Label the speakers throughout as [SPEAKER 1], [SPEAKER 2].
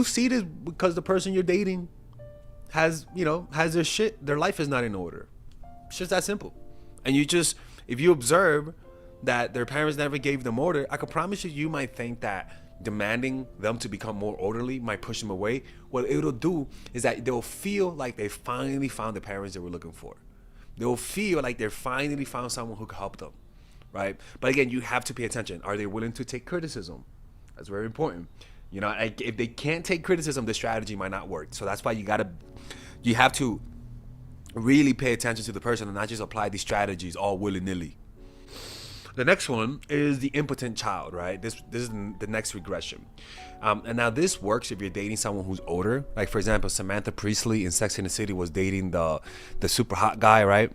[SPEAKER 1] You see this because the person you're dating has their life is not in order. It's just that simple. And if you observe that their parents never gave them order, I can promise you, you might think that demanding them to become more orderly might push them away. What it'll do is that they'll feel like they finally found the parents they were looking for. They'll feel like they finally found someone who could help them, right? But again, you have to pay attention. Are they willing to take criticism? That's very important. If they can't take criticism, the strategy might not work. So that's why you have to really pay attention to the person and not just apply these strategies all willy-nilly. The next one is the impotent child, right? This is the next regression. And now this works if you're dating someone who's older. Like, for example, Samantha Priestley in Sex and the City was dating the super hot guy, right?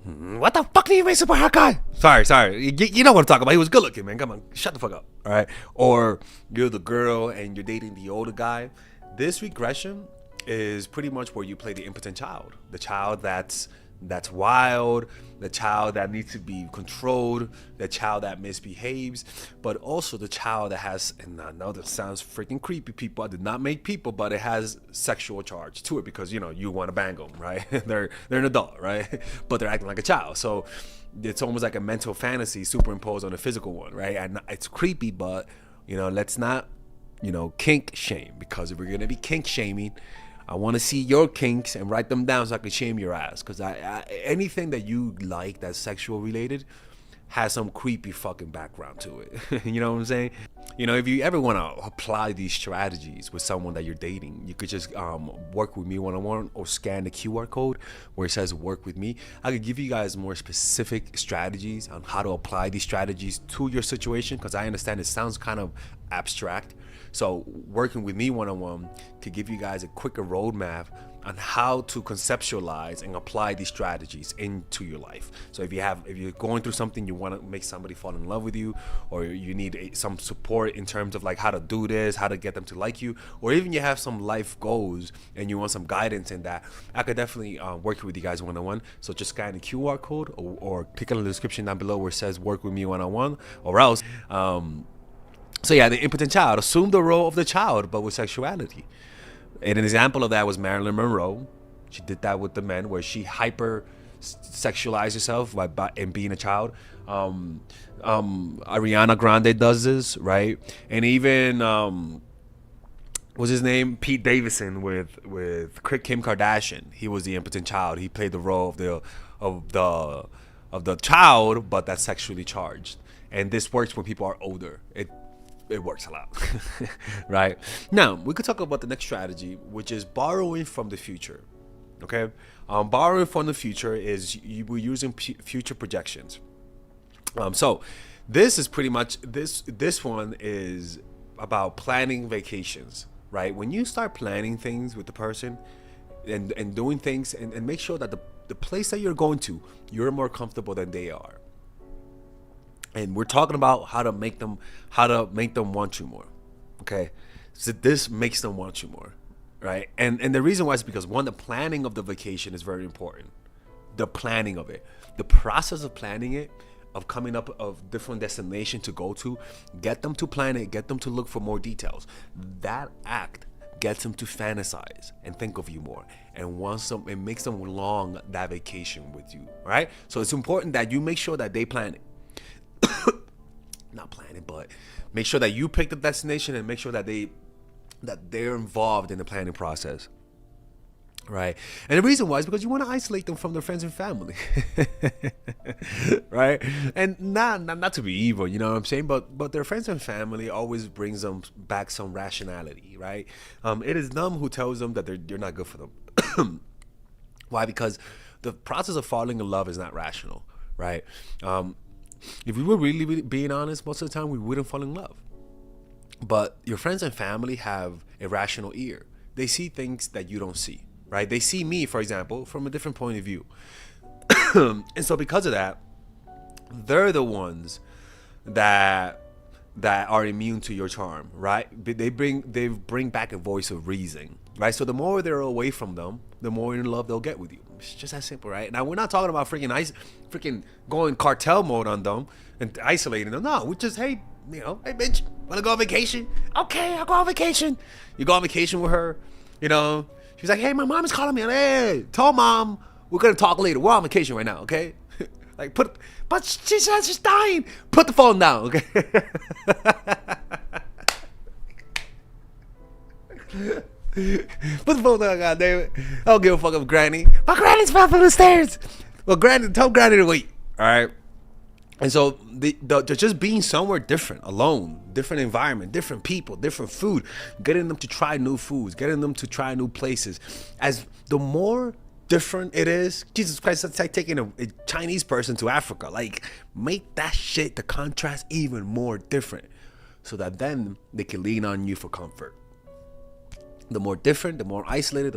[SPEAKER 1] What the fuck do you mean super hot guy? Sorry. You know what I'm talking about. He was good looking, man. Come on, shut the fuck up, all right? Or you're the girl and you're dating the older guy. This regression is pretty much where you play the impotent child. The child that's wild, the child that needs to be controlled, the child that misbehaves, but also the child that has, and I know that sounds freaking creepy, people, I did not make people, but it has sexual charge to it because, you want to bang them, right? they're an adult, right? But they're acting like a child. So it's almost like a mental fantasy superimposed on a physical one, right? And it's creepy, but, let's not, kink shame, because if we're going to be kink shaming, I want to see your kinks and write them down so I can shame your ass. Because anything that you like that's sexual related has some creepy fucking background to it. You know what I'm saying? If you ever want to apply these strategies with someone that you're dating, you could just work with me one-on-one or scan the QR code where it says work with me. I could give you guys more specific strategies on how to apply these strategies to your situation, because I understand it sounds kind of abstract. So working with me one-on-one could give you guys a quicker roadmap on how to conceptualize and apply these strategies into your life. So if you're going through something, you want to make somebody fall in love with you, or you need some support in terms of like how to do this, how to get them to like you, or even you have some life goals and you want some guidance in that, I could definitely work with you guys one-on-one. So just scan the QR code or click on the description down below where it says work with me one-on-one, or else so yeah, the impotent child. Assume the role of the child, but with sexuality. And an example of that was Marilyn Monroe. She did that with the men, where she hyper sexualized herself by being a child. Ariana Grande does this, right? And even what's his name? Pete Davidson with Kim Kardashian. He was the impotent child. He played the role of the child, but that's sexually charged. And this works when people are older. It works a lot. Right? Now, we could talk about the next strategy, which is borrowing from the future. Okay? Borrowing from the future is we're using future projections. So this is pretty much, this one is about planning vacations, right? When you start planning things with the person and doing things and make sure that the place that you're going to, you're more comfortable than they are. And we're talking about how to make them want you more. Okay, so this makes them want you more, right? And the reason why is because, one, the planning of the vacation is very important. The planning of it, the process of planning it, of coming up of different destinations to go to, get them to plan it, get them to look for more details. That act gets them to fantasize and think of you more, and it makes them long that vacation with you, right? So it's important that you make sure that they plan it. Not plan it, but make sure that you pick the destination and make sure that they're involved in the planning process, right? And the reason why is because you want to isolate them from their friends and family. Right? And not to be evil, you know what I'm saying, but their friends and family always brings them back some rationality, right? It is them who tells them that you're not good for them. Why? Because the process of falling in love is not rational, right? If we were really being honest, most of the time we wouldn't fall in love. But your friends and family have a rational ear. They see things that you don't see, right? They see me, for example, from a different point of view. And so because of that, they're the ones that are immune to your charm, right? They bring back a voice of reason, right? So the more they're away from them, the more in love they'll get with you. It's just that simple, right? Now, we're not talking about freaking going cartel mode on them and isolating them. No, we're just, hey bitch, Wanna go on vacation? Okay, I'll go on vacation. You go on vacation with her, you know. She's like, hey, my mom is calling me. Hey, tell mom we're gonna talk later. We're on vacation right now, okay? Like but she says she's dying. Put the phone down, okay? Put the phone down, goddammit. I don't give a fuck if Granny. My granny's fell from the stairs. Well, Granny, tell Granny to wait. All right. And so they're just being somewhere different, alone, different environment, different people, different food, getting them to try new foods, getting them to try new places. As the more different it is, Jesus Christ, it's like taking a Chinese person to Africa. Like, make that shit, the contrast, even more different, so that then they can lean on you for comfort. The more different, the more isolated,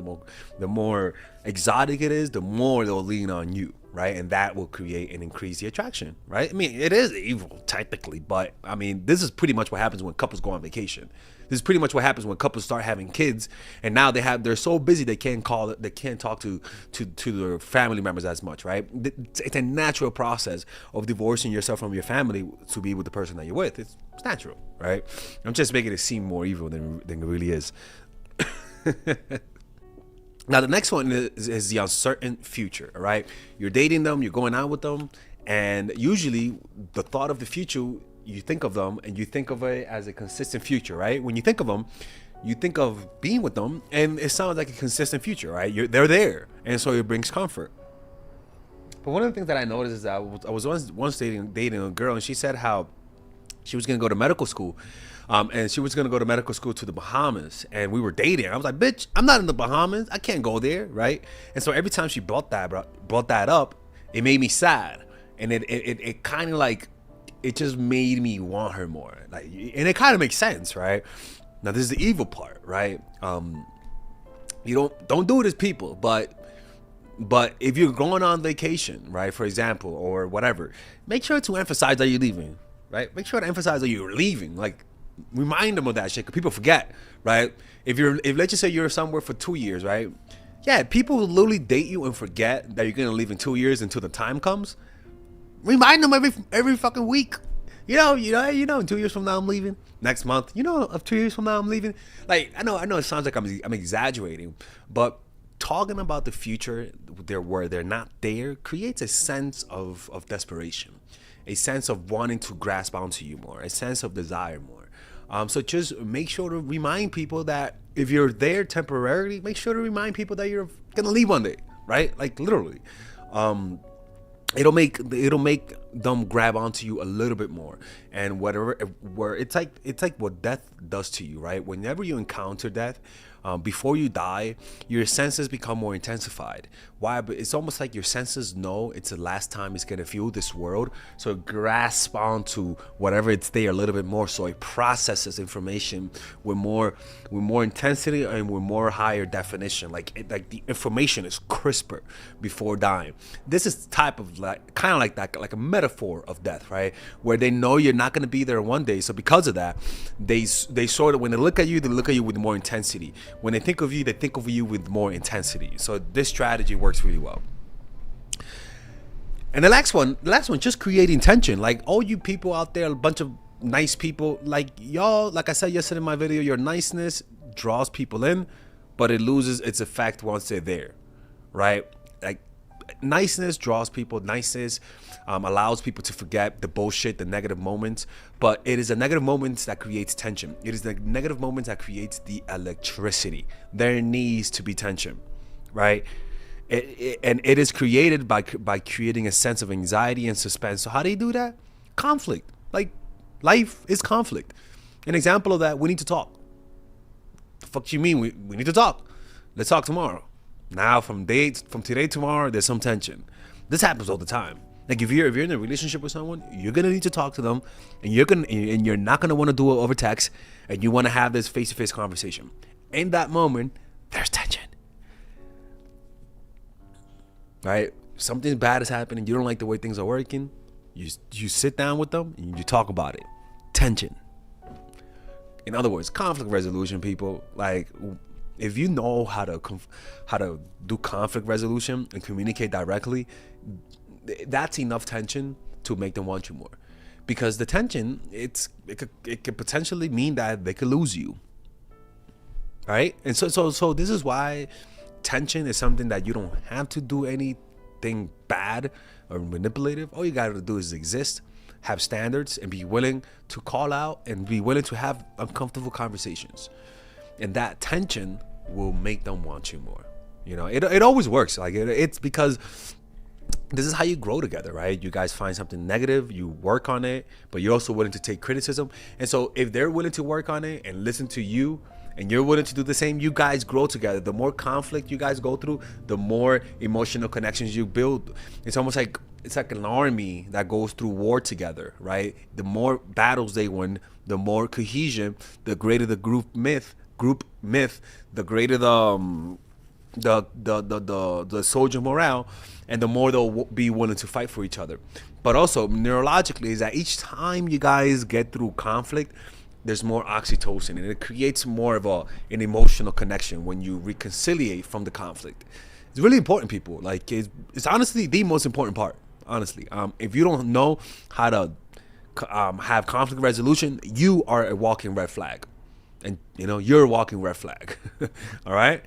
[SPEAKER 1] the more exotic it is, the more they'll lean on you, right? And that will create and increase the attraction, right? I mean, it is evil technically, but I mean, this is pretty much what happens when couples go on vacation. This is pretty much what happens when couples start having kids, and now they're so busy they can't talk to their family members as much, right? It's a natural process of divorcing yourself from your family to be with the person that you're with. It's natural, right? I'm just making it seem more evil than it really is. Now the next one is the uncertain future. All right, you're dating them, you're going out with them, and usually the thought of the future, you think of them and you think of it as a consistent future, right? When you think of them, you think of being with them, and it sounds like a consistent future, right? They're there, and so it brings comfort. But one of the things that I noticed is that I was once dating a girl, and she said how she was gonna go to medical school. And she was gonna go to medical school to the Bahamas, and we were dating. I was like, "Bitch, I'm not in the Bahamas. I can't go there, right?" And so every time she brought that up, it made me sad, and it kind of like, it just made me want her more. Like, and it kind of makes sense, right? Now this is the evil part, right? You don't do it as people, but if you're going on vacation, right, for example, or whatever, make sure to emphasize that you're leaving, right? Make sure to emphasize that you're leaving, like. Remind them of that shit, because people forget, right? If let's just say you're somewhere for 2 years, right? Yeah, people will literally date you and forget that you're gonna leave in 2 years until the time comes. Remind them every fucking week. In 2 years from now I'm leaving. Next month, of 2 years from now I'm leaving. Like, I know it sounds like I'm exaggerating, but talking about the future where they're not there creates a sense of desperation, a sense of wanting to grasp onto you more, a sense of desire more. So just make sure to remind people that if you're there temporarily, make sure to remind people that you're gonna leave one day, right? Like, literally. It'll make them grab onto you a little bit more, and where it's like what death does to you, right? Whenever you encounter death, before you die, your senses become more intensified. Why? But it's almost like your senses know it's the last time it's gonna feel this world, so it grasps onto whatever it's there a little bit more. So it processes information with more intensity and with more higher definition. Like the information is crisper before dying. This is type of kind of like that, like a metaphor of death, right? Where they know you're not gonna be there one day, so because of that, they sort of, when they look at you with more intensity. When they think of you, they think of you with more intensity. So this strategy works really well. And the last one, just creating tension. Like, all you people out there, a bunch of nice people, like y'all, like I said yesterday in my video, your niceness draws people in, but it loses its effect once they're there, right? Like, niceness draws people. Niceness allows people to forget the bullshit, the negative moments. But it is the negative moments that creates tension. It is the negative moments that creates the electricity. There needs to be tension, right? And it is created by creating a sense of anxiety and suspense. So how do you do that? Conflict. Like, life is conflict. An example of that: we need to talk. The fuck you mean we need to talk? Let's talk tomorrow. Now from today to tomorrow, there's some tension. This happens all the time. Like, if you're in a relationship with someone, you're gonna need to talk to them, and you're not gonna want to do it over text, and you want to have this face-to-face conversation. In that moment, there's tension. Right? Something bad is happening. You don't like the way things are working. You sit down with them and you talk about it. Tension. In other words, conflict resolution, people. Like, if you know how to do conflict resolution and communicate directly, that's enough tension to make them want you more. because the tension, it could potentially mean that they could lose you. Right? And so this is why tension is something that you don't have to do anything bad or manipulative. All you gotta do is exist, have standards, and be willing to call out and be willing to have uncomfortable conversations. And that tension will make them want you more. You know, it always works. Like it's because this is how you grow together, right? You guys find something negative, you work on it, but you're also willing to take criticism. And so if they're willing to work on it and listen to you, and you're willing to do the same, you guys grow together. The more conflict you guys go through, the more emotional connections you build. It's almost like an army that goes through war together, right? The more battles they win, the more cohesion, the greater the group myth, the greater the soldier morale, and the more they'll be willing to fight for each other. But also neurologically is that each time you guys get through conflict, there's more oxytocin, and it creates more of an emotional connection when you reconciliate from the conflict. It's really important, people. Like it's honestly the most important part. Honestly, if you don't know how to have conflict resolution, you are a walking red flag, and you know you're a walking red flag. All right.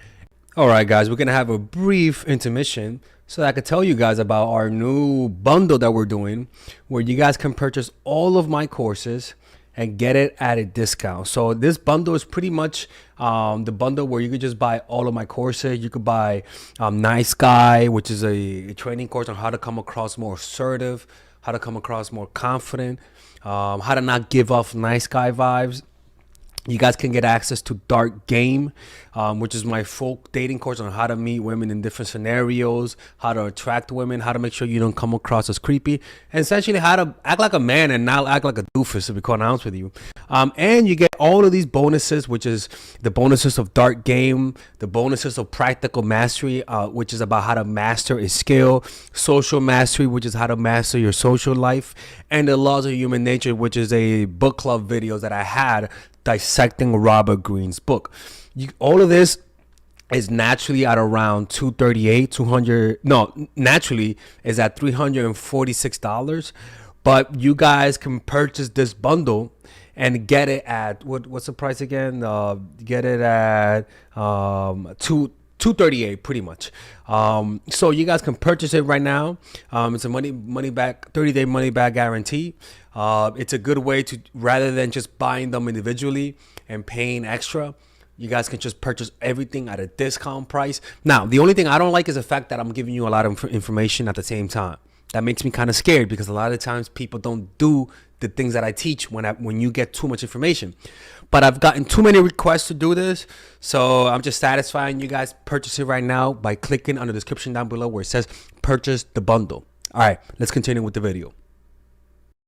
[SPEAKER 1] All right, guys, we're going to have a brief intermission so that I could tell you guys about our new bundle that we're doing, where you guys can purchase all of my courses and get it at a discount. So this bundle is pretty much the bundle where you could just buy all of my courses. You could buy Nice Guy, which is a training course on how to come across more assertive, how to come across more confident, how to not give off nice guy vibes. You guys can get access to Dark Game, which is my full dating course on how to meet women in different scenarios, how to attract women, how to make sure you don't come across as creepy, and essentially how to act like a man and not act like a doofus, to be quite honest with you. And you get all of these bonuses, which is the bonuses of Dark Game, the bonuses of Practical Mastery, which is about how to master a skill, Social Mastery, which is how to master your social life, and the Laws of Human Nature, which is a book club videos that I had dissecting Robert Greene's book. All of this is naturally at around naturally is at $346, but you guys can purchase this bundle and get it at what's the price again? Get it at $238 pretty much. So you guys can purchase it right now. It's a money back 30-day money back guarantee. It's a good way to, rather than just buying them individually and paying extra, you guys can just purchase everything at a discount price. Now, the only thing I don't like is the fact that I'm giving you a lot of information at the same time. That makes me kind of scared, because a lot of times people don't do the things that I teach when you get too much information. But I've gotten too many requests to do this, so I'm just satisfying you guys. Purchase it right now by clicking on the description down below where it says purchase the bundle. All right, let's continue with the video.